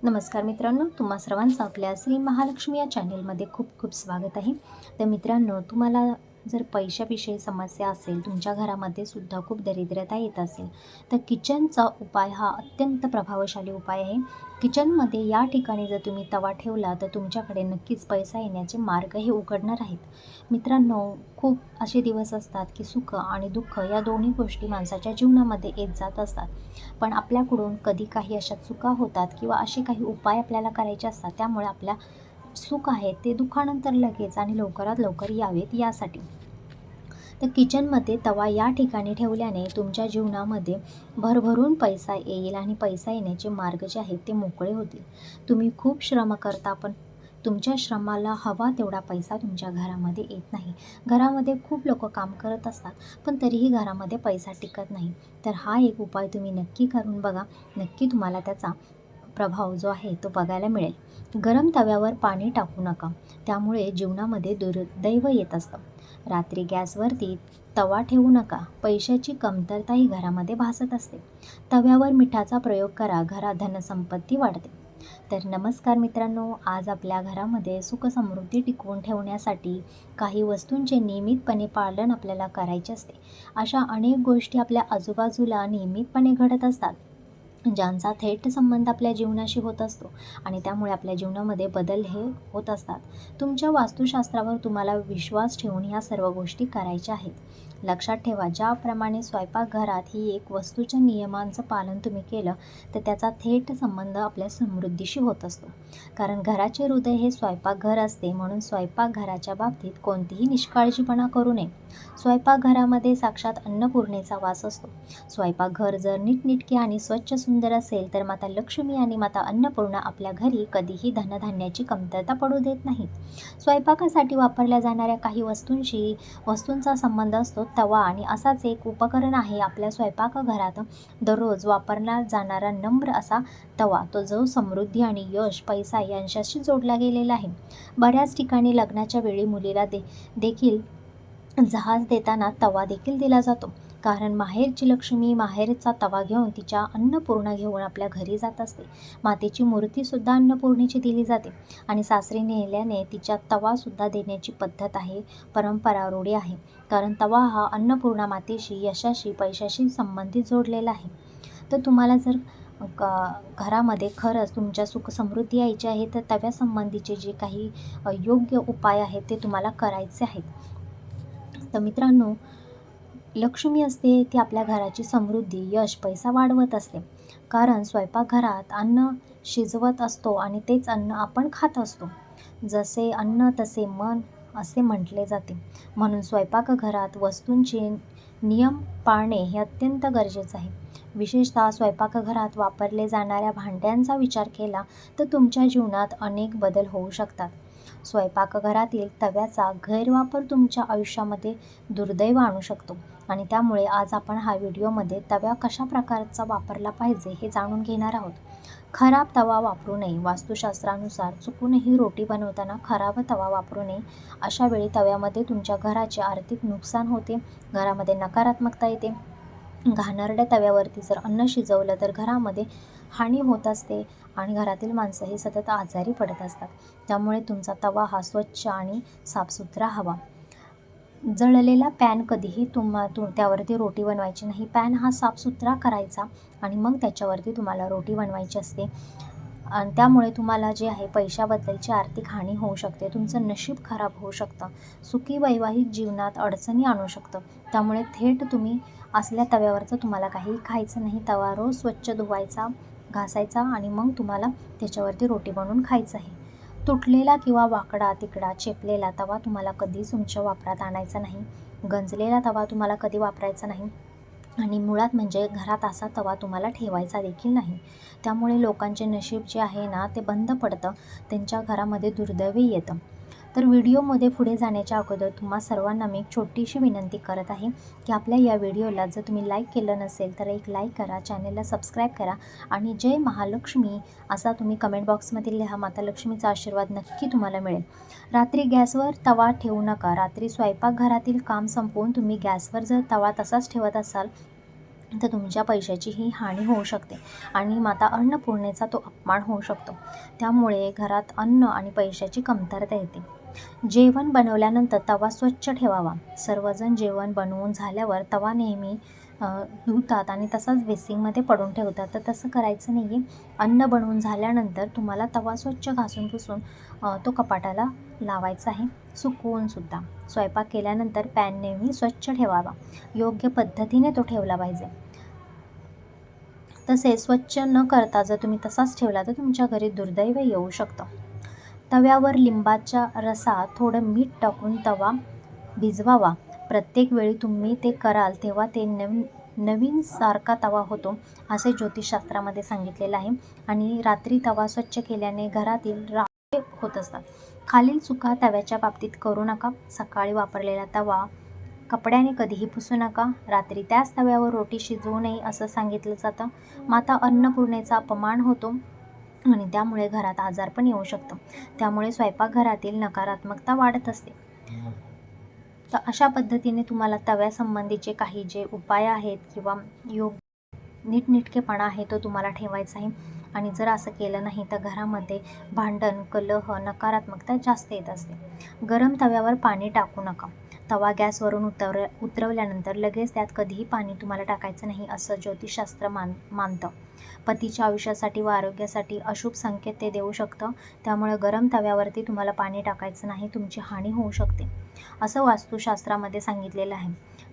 नमस्कार मित्रांनो, तुम्हा सर्वांचं आपल्या श्री महालक्ष्मी या चॅनेलमध्ये खूप खूप स्वागत आहे. तर मित्रांनो, तुम्हाला जर पैशाविषयी समस्या असेल, तुमच्या घरामध्ये सुद्धा खूप दरिद्रता येत असेल, तर किचनचा उपाय हा अत्यंत प्रभावशाली उपाय आहे. किचनमध्ये या ठिकाणी जर तुम्ही तवा ठेवला तर तुमच्याकडे नक्कीच पैसा येण्याचे मार्ग हे उघडणार आहेत. मित्रांनो, खूप असे दिवस असतात की सुख आणि दुःख या दोन्ही गोष्टी माणसाच्या जीवनामध्ये येत जात असतात. पण आपल्याकडून कधी काही अशा चुका होतात किंवा असे काही उपाय आपल्याला करायचे असतात, त्यामुळे आपल्या सुख आहे ते दुःखानंतर लगेच आणि लवकरात लवकर यावेत यासाठी. तर किचनमध्ये तवा या ठिकाणी ठेवल्याने तुमच्या जीवनामध्ये भरभरून पैसा येईल आणि पैसा येण्याचे मार्ग जे आहेत ते मोकळे होतील. तुम्ही खूप श्रम करता, पण तुमच्या श्रमाला हवा तेवढा पैसा तुमच्या घरामध्ये येत नाही. घरामध्ये खूप लोक काम करत असतात, पण तरीही घरामध्ये पैसा टिकत नाही. तर हा एक उपाय तुम्ही नक्की करून बघा. नक्की तुम्हाला त्याचा प्रभाव जो आहे तो बघायला मिळेल. गरम तव्यावर पाणी टाकू नका, त्यामुळे जीवनामध्ये दुर्दैव येत असतं. रात्री गॅसवरती तवा ठेवू नका, पैशाची कमतरताही घरामध्ये भासत असते. तव्यावर मिठाचा प्रयोग करा, घरात धनसंपत्ती वाढते. तर नमस्कार मित्रांनो, आज आपल्या घरामध्ये सुखसमृद्धी टिकवून ठेवण्यासाठी काही वस्तूंचे नियमितपणे पालन आपल्याला करायचे असते. अशा अनेक गोष्टी आपल्या आजूबाजूला नियमितपणे घडत असतात, ज्यांचा थेट संबंध आपल्या जीवनाशी होत असतो आणि त्यामुळे आपल्या जीवनामध्ये बदल हे होत असतात. तुमच्या वास्तुशास्त्रावर तुम्हाला विश्वास ठेवून ह्या सर्व गोष्टी करायच्या आहेत. लक्षात ठेवा, ज्याप्रमाणे स्वयंपाकघरात ही एक वस्तूच्या नियमांचं पालन तुम्ही केलं तर त्याचा थेट संबंध आपल्या समृद्धीशी होत असतो. कारण घराचे हृदय हे स्वयंपाकघर असते, म्हणून स्वयंपाकघराच्या बाबतीत कोणतीही निष्काळजीपणा करू नये. स्वयंपाकघरामध्ये साक्षात अन्नपूर्णेचा वास असतो. स्वयंपाकघर जर नीटनेटके आणि स्वच्छ सुंदर असेल तर माता लक्ष्मी आणि माता अन्नपूर्णा आपल्या घरी कधीही धनधान्याची कमतरता पडू देत नाहीत. स्वयंपाकासाठी वापरल्या जाणाऱ्या काही वस्तूंचा संबंध असतो तवा, आणि असाच एक उपकरण आहे आपल्या स्वयंपाकघरात दररोज वापरला जाणारा नम्र असा तवा, तो जो समृद्धी आणि यश, पैसा यांच्याशी जोडला गेलेला आहे. बऱ्याच ठिकाणी लग्नाच्या वेळी मुलीला देखील जहाज देताना तवा देखील दिला जातो. कारण माहेरची लक्ष्मी माहेरचा तवा घेऊन तिच्या अन्नपूर्णा घेऊन आपल्या घरी जात असते. मातेची मूर्तीसुद्धा अन्नपूर्णेची दिली जाते आणि सासरी नेल्याने तिच्या तवासुद्धा देण्याची पद्धत आहे, परंपरा, रूढी आहे. कारण तवा हा अन्नपूर्णा मातेशी, यशाशी, पैशाशी संबंधित जोडलेला आहे. तर तुम्हाला जर घरामध्ये खरंच तुमच्या सुख समृद्धी यायची आहे तर तव्यासंबंधीचे जे काही योग्य उपाय आहेत ते तुम्हाला करायचे आहेत. तर मित्रांनो, लक्ष्मी असते ती आपल्या घराची समृद्धी, यश, पैसा वाढवत असते. कारण स्वयंपाकघरात अन्न शिजवत असतो आणि तेच अन्न आपण खात असतो. जसे अन्न तसे मन असे म्हटले जाते. म्हणून स्वयंपाकघरात वस्तूंचे नियम पाळणे हे अत्यंत गरजेचं आहे. विशेषतः स्वयंपाकघरात वापरले जाणाऱ्या भांड्यांचा विचार केला तर तुमच्या जीवनात अनेक बदल होऊ शकतात. स्वयंपाकघरातील तव्याचा गैरवापर तुमच्या आयुष्यामध्ये दुर्दैव आणू शकतो आणि त्यामुळे आज आपण हा व्हिडिओमध्ये तवा कशा प्रकारचा वापरला पाहिजे हे जाणून घेणार आहोत. खराब तवा वापरू नये. वास्तुशास्त्रानुसार चुकूनही रोटी बनवताना खराब तवा वापरू नये. अशा वेळी तव्यामध्ये तुमच्या घराचे आर्थिक नुकसान होते, घरामध्ये नकारात्मकता येते. घाणेरड्या तव्यावरती जर अन्न शिजवलं तर घरामध्ये हानी होत असते आणि घरातील माणसंही सतत आजारी पडत असतात. त्यामुळे तुमचा तवा हा स्वच्छ आणि साफसुथरा हवा. जळलेला पॅन कधीही त्यावरती रोटी बनवायची नाही. पॅन हा साफसुथरा करायचा आणि मग त्याच्यावरती तुम्हाला रोटी बनवायची असते. आणि त्यामुळे तुम्हाला जे आहे पैशाबद्दलची आर्थिक हानी होऊ शकते, तुमचं नशीब खराब होऊ शकतं, सुखी वैवाहिक जीवनात अडचणी आणू शकतं. त्यामुळे थेट तुम्ही असल्या तव्यावरचं तुम्हाला काही खायचं नाही. तवा रोज स्वच्छ धुवायचा, घासायचा आणि मग तुम्हाला त्याच्यावरती रोटी बनवून खायचं आहे. तुटलेला किंवा वाकडा तिकडा चेपलेला तवा तुम्हाला कधीच तुमच्या वापरात आणायचा नाही. गंजलेला तवा तुम्हाला कधी वापरायचा नाही आणि मुळात म्हणजे घरात असा तवा तुम्हाला ठेवायचा देखील नाही. त्यामुळे लोकांचे नशीब जे आहे ना ते बंद पडतं, त्यांच्या घरामध्ये दुर्दैवी येतं. तर व्हिडिओमध्ये पुढे जाण्याच्या अगोदर तुम्हा सर्वांना मी एक छोटीशी विनंती करत आहे की आपल्या या व्हिडिओला जर तुम्ही लाईक केलं नसेल तर एक लाईक करा, चॅनलला सबस्क्राईब करा आणि जय महालक्ष्मी असा तुम्ही कमेंट बॉक्समध्ये लिहा. माता लक्ष्मीचा आशीर्वाद नक्की तुम्हाला मिळेल. रात्री गॅसवर तवा ठेवू नका. रात्री स्वयंपाकघरातील काम संपवून तुम्ही गॅसवर जर तवा तसाच ठेवत असाल तर तुमच्या पैशाचीही हानी होऊ शकते आणि माता अन्नपूर्णेचा तो अपमान होऊ शकतो. त्यामुळे घरात अन्न आणि पैशाची कमतरता येते. जेवण बनवल्यानंतर तवा स्वच्छ ठेवावा. सर्वजण जेवण बनवून झाल्यावर तवा नेहमी धुतात आणि तसाच बेसिंगमध्ये पडून ठेवतात. तर तसं करायचं नाही आहे. अन्न बनवून झाल्यानंतर तुम्हाला तवा स्वच्छ घासून पुसून तो कपाटाला लावायचा आहे, सुकवूनसुद्धा. स्वयंपाक केल्यानंतर पॅन नेहमी स्वच्छ ठेवावा. योग्य पद्धतीने तो ठेवला पाहिजे. तसेच स्वच्छ न करता जर तुम्ही तसाच ठेवला तर तुमच्या घरी दुर्दैव येऊ शकतं. तव्यावर लिंबाच्या रसात थोडं मीठ टाकून तवा भिजवावा. प्रत्येक वेळी तुम्ही ते कराल तेव्हा ते नवीन सारखा तवा होतो असे ज्योतिषशास्त्रामध्ये सांगितलेलं आहे. आणि रात्री तवा स्वच्छ केल्याने घरातील राखे होत असतात. खालील चुका तव्याच्या बाबतीत करू नका. सकाळी वापरलेला तवा कपड्याने कधीही पुसू नका. रात्री त्याच तव्यावर रोटी शिजवू नये असं सांगितलं जातं. माता अन्नपूर्णेचा अपमान होतो आणि त्यामुळे घरात आजार पण येऊ शकतं. त्यामुळे स्वयंपाकघरातील नकारात्मकता वाढत असते. तर अशा पद्धतीने तुम्हाला तव्यासंबंधीचे काही जे उपाय आहेत किंवा नीटनेटकेपणा आहे तो तुम्हाला ठेवायचा आहे. आणि जर असं केलं नाही तर घरामध्ये भांडण, कलह, नकारात्मकता जास्त येत असते. गरम तव्यावर पाणी टाकू नका. तवा गॅसवरून उतरवल्यानंतर लगेच त्यात कधीही पाणी तुम्हाला टाकायचं नाही असं ज्योतिषशास्त्र मानतं. पतीच्या आयुष्यासाठी व आरोग्यासाठी अशुभ संकेत ते देऊ शकतं. त्यामुळे गरम तव्यावरती तुम्हाला पाणी टाकायचं नाही, तुमची हानी होऊ शकते असं वास्तुशास्त्रामध्ये सांगितलेलं आहे.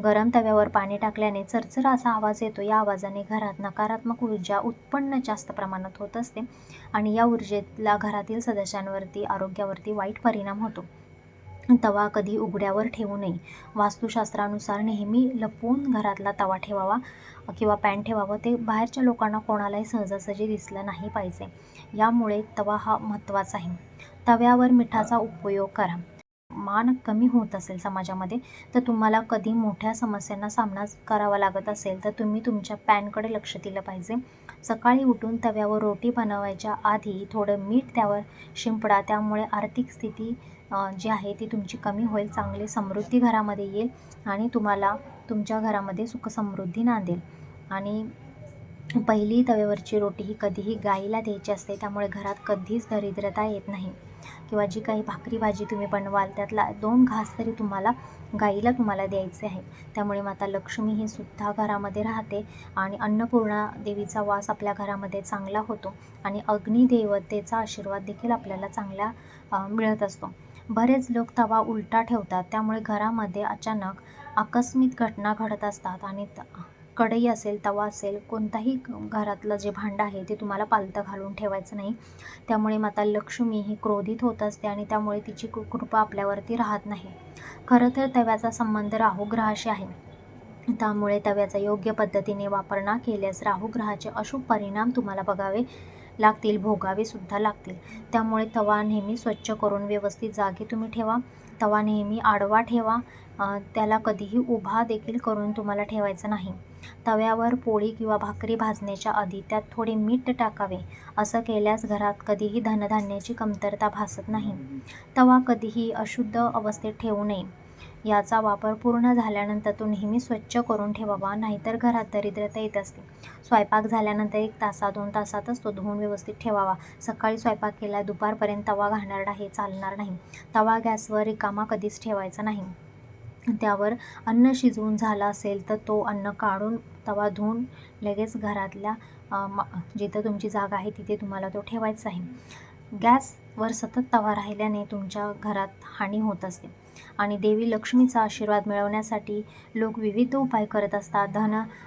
गरम तव्यावर पाणी टाकल्याने चरचर असा आवाज येतो. या आवाजाने घरात नकारात्मक ऊर्जा उत्पन्न जास्त प्रमाणात होत असते आणि या ऊर्जेला घरातील सदस्यांवरती, आरोग्यावरती वाईट परिणाम होतो. तवा कधी उघड्यावर ठेवू नये. वास्तुशास्त्रानुसार नेहमी लपवून घरातला तवा ठेवावा किंवा पॅन ठेवावं. ते बाहेरच्या लोकांना कोणालाही सहजासहजी दिसलं नाही पाहिजे. यामुळे तवा हा महत्त्वाचा आहे. तव्यावर मिठाचा उपयोग करा. मान कमी होत असेल समाजामध्ये तर तुम्हाला कधी मोठ्या समस्यांना सामना करावा लागत असेल तर तुम्ही तुमच्या पॅनकडे लक्ष दिलं पाहिजे. सकाळी उठून तव्यावर रोटी बनवायच्या आधी थोडं मीठ त्यावर शिंपडा. त्यामुळे आर्थिक स्थिती जी आहे ती तुमची कमी होईल. चांगली समृद्धी घरामध्ये येईल आणि तुम्हाला तुमच्या घरामध्ये सुखसमृद्धी नांदेल. आणि पहिली तव्यावरची रोटी ही कधीही गाईला द्यायची असते. त्यामुळे घरात कधीच दरिद्रता येत नाही. किंवा जी काही भाकरी भाजी तुम्ही बनवाल त्यातला 2 घास तरी गाईला तुम्हाला द्यायचे आहेत. त्यामुळे माता लक्ष्मी ही सुद्धा घरामध्ये राहते आणि अन्नपूर्णा देवीचा वास आपल्या घरामध्ये चांगला होतो आणि अग्निदेवतेचा आशीर्वाद देखील आपल्याला चांगला मिळत असतो. बरेच लोक तवा उलटा ठेवतात. त्यामुळे घरामध्ये अचानक आकस्मिक घटना घडत असतात आणि कढई असेल, तवा असेल, कोणताही घरातलं जे भांडं आहे ते तुम्हाला पालथं घालून ठेवायचं नाही. त्यामुळे माता लक्ष्मी ही क्रोधित होत असते आणि त्यामुळे तिची कृपा आपल्यावरती राहत नाही. खरं तर तव्याचा संबंध राहुग्रहाशी आहे. त्यामुळे तव्याचा योग्य पद्धतीने वापर न केल्यास राहुग्रहाचे अशुभ परिणाम तुम्हाला बघावे लागतील, भोगावे सुद्धा लागतील. त्यामुळे तवा नेहमी स्वच्छ करून व्यवस्थित जागी तुम्ही ठेवा. तवा नेहमी आडवा ठेवा. त्याला कधीही उभा देखील करून तुम्हाला ठेवायचं नाही. तव्यावर पोळी किंवा भाकरी भाजण्याच्या आधी त्यात थोडे मीठ टाकावे. असं केल्यास घरात कधीही धनधान्याची कमतरता भासत नाही. तवा कधीही अशुद्ध अवस्थेत ठेवू नये. याचा वापर पूर्ण झाल्यानंतर तो नेहमी स्वच्छ करून ठेवावा, नाहीतर घरात दरिद्रता येत असते. स्वयंपाक झाल्यानंतर 1 तासात 2 तासातच तो धुवून व्यवस्थित ठेवावा. सकाळी स्वयंपाक केला दुपारपर्यंत तवा घाणेरडा हे चालणार नाही. तवा गॅसवर रिकामा कधीच ठेवायचा नाही. त्यावर अन्न शिजवून झालं असेल तर तो अन्न काढून तवा धुवून लगेच घरातल्या जिथं तुमची जागा आहे तिथे तुम्हाला तो ठेवायचा आहे. गॅसवर सतत तवा राहिल्याने तुमच्या घरात हानी होत असते आणि देवी लक्ष्मीचा आशीर्वाद मिळवण्यासाठी लोक विविध उपाय करत असतात.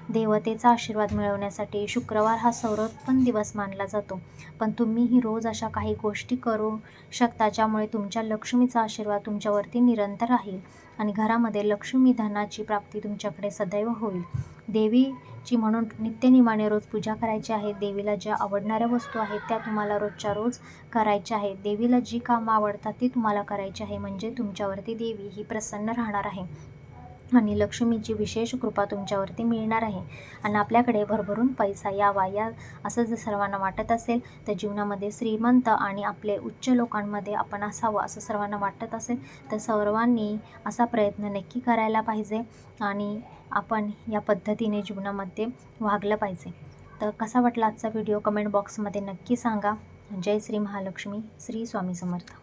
देवतेचा आशीर्वाद मिळवण्यासाठी शुक्रवार हा सर्वोत्तम दिवस मानला जातो. पण तुम्हीही रोज अशा काही गोष्टी करू शकता ज्यामुळे तुमच्या लक्ष्मीचा आशीर्वाद तुमच्यावरती निरंतर राहील आणि घरामध्ये लक्ष्मी धनाची प्राप्ती तुमच्याकडे सदैव होईल. देवीची म्हणून नित्यनेमाने रोज पूजा करायची आहे. देवीला ज्या आवडणाऱ्या वस्तू आहेत त्या तुम्हाला रोजच्या रोज करायच्या आहेत. देवीला जी कामं आवडतात ती तुम्हाला करायची आहे. म्हणजे तुमच्यावरती देवी ही प्रसन्न राहणार आहे आणि लक्ष्मीची विशेष कृपा तुमच्यावरती मिळणार आहे आणि आपल्याकडे भरभरून पैसा यावा असं जर सर्वांना वाटत असेल तर जीवनामध्ये श्रीमंत आणि आपले उच्च लोकांमध्ये आपण असावं असं सर्वांना वाटत असेल तर सर्वांनी असा प्रयत्न नक्की करायला पाहिजे. आणि आपण या पद्धतीने जीवनामध्ये वागलं पाहिजे. तर कसा वाटला आजचा व्हिडिओ कमेंट बॉक्समध्ये नक्की सांगा. जय श्री महालक्ष्मी. श्री स्वामी समर्थ.